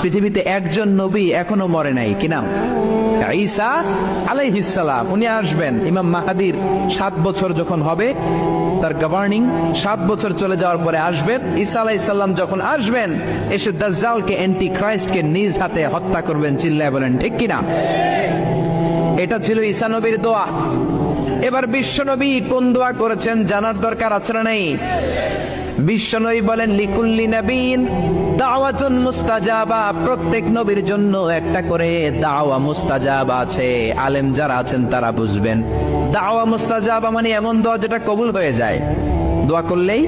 পৃথিবীতে একজন নবী এখনো মরে নাই, কি নাম? ঈসা আলাইহিস সালাম। উনি আসবেন ইমাম মাহাদির 7 বছর যখন হবে, তার গভর্নিং 7 বছর চলে যাওয়ার পরে আসবেন। ঈসা আলাইহিস সালাম যখন আসবেন, এসে দাজ্জালকে, অ্যান্টি ক্রাইস্টকে নিজ হাতে হত্যা করবেন। চিল্লায় বলেন ঠিক কিনা? এটা ছিল ঈসা নবীর দোয়া। এবার বিশ্ব নবী কোন দোয়া করেছেন জানার দরকার আছে না নাই? বিশ্বনবী বলেন, লিকুল্লি নবীন দাওয়াতুন মুস্তাজাবা। প্রত্যেক নবীর জন্য একটা করে দাওয়া মুস্তাজাবা আছে। আলেম যারা আছেন তারা বুঝবেন, দাওয়া মুস্তাজাবা মানে এমন দোয়া যেটা কবুল হয়ে যায়। দোয়া করলেই,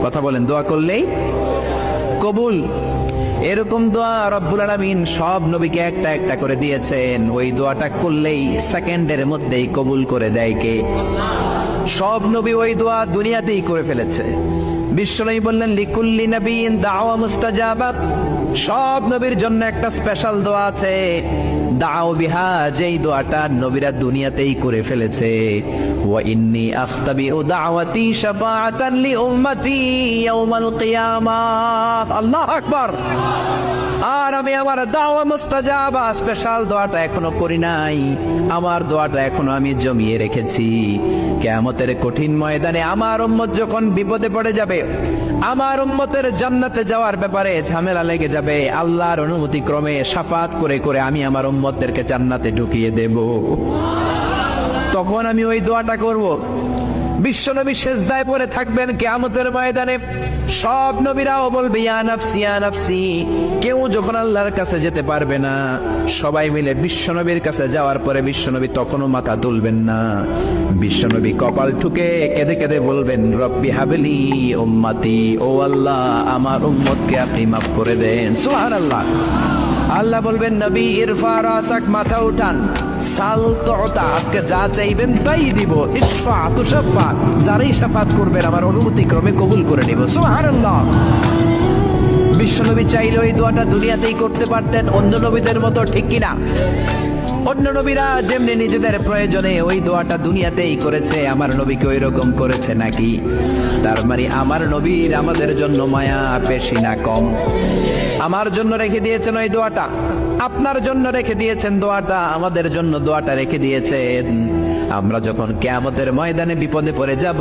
কথা বলেন, দোয়া করলেই কবুল। এরকম দোয়া রব্বুল আলামিন সব নবীকে একটা একটা করে দিয়েছেন। ওই দোয়াটা করলেই সেকেন্ডের মধ্যেই কবুল করে দেয় কে? সব নবী ওই দোয়া দুনিয়াতেই করে ফেলেছে। বিশ্বনবী বললেন, লিকুল্লি নবীন দাওয়া মুস্তাজাবা। সব নবীর জন্য একটা স্পেশাল দোয়া আছে, দাও বিহা, যেই দোয়াটা নবীরা দুনিয়াতেই করে ফেলেছে। ওয়া ইন্নী আখতাবিউ দাওয়াতি শাফাআতান লি উম্মতি ইয়াউমাল কিয়ামাহ। আল্লাহু আকবার। আর আমি আমার দাওয়া মুস্তাজাবা স্পেশাল দোয়াটা এখনো করি নাই। আমার দোয়াটা এখনো আমি জমিয়ে রেখেছি। কিয়ামতের কঠিন ময়দানে আমার উম্মত যখন বিপদে পড়ে যাবে, আমার উম্মতের জান্নাতে যাওয়ার ব্যাপারে ঝামেলা লেগে যাবে, আল্লাহর অনুমতি ক্রমে শাফাত করে করে আমি আমার উম্মতদেরকে জান্নাতে ঢুকিয়ে দেব। তখন আমি ওই দোয়াটা করব। বিশ্বনবী সেজদায় পড়ে থাকবেন কিয়ামতের ময়দানে। সব নবীরাও বলবে, ইয়া নাফসি ইয়া নাফসি। কেউ যখন আল্লাহর কাছে যেতে পারবে না, সবাই মিলে বিশ্বনবীর কাছে যাওয়ার পরে বিশ্বনবী তখনও মাথা তুলবেন না। বিশ্বনবী কপাল ঠুকে কেঁদে কেঁদে বলবেন, রব্বি হাবলি উম্মতি। ও আল্লাহ, আমার উম্মতকে আপনি মাফ করে দেন। সুবহানাল্লাহ। আল্লাহ বলবেন, নবী ইরফা রাসাক, মাথা উঠান, সাল তুতা, আজকে যা চাইবেন তাই দিব। ইশফা তুশাফা, যারাই শাফাত করবেন আমার অনুমতি ক্রমে কবুল করে নিব। সুবহানাল্লাহ। বিশ্বনবী চাইলে ওই দোয়াটা দুনিয়াতেই করতে পারতেন অন্য নবীদের মতো, ঠিক কিনা? অন্য নবীরা যেমনি নিজেদের প্রয়োজনে ওই দোয়াটা দুনিয়াতেই করেছে, আমার নবীকে ওই রকম করেছে নাকি? তার মানে আমার নবীর আমাদের জন্য মায়া বেশি না কম? আমার জন্য রেখে দিয়েছেন ওই দোয়াটা, আপনার জন্য রেখে দিয়েছেন দোয়াটা, আমাদের জন্য দোয়াটা রেখে দিয়েছেন। আমরা যখন কিয়ামতের ময়দানে বিপদে পড়ে যাব,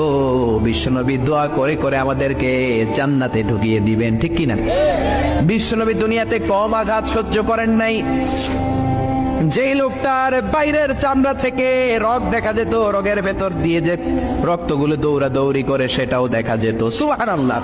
বিশ্বনবী দোয়া করে করে আমাদেরকে জান্নাতে ঢুকিয়ে দিবেন, ঠিক কিনা? বিশ্বনবী দুনিয়াতে কম আঘাত সহ্য করেন নাই। যেই লোকটার বাইরের চামড়া থেকে রগ দেখা যেত, রগের ভেতর দিয়ে যে রক্তগুলো দৌড়াদৌড়ি করে সেটাও দেখা যেত। সুবহানাল্লাহ।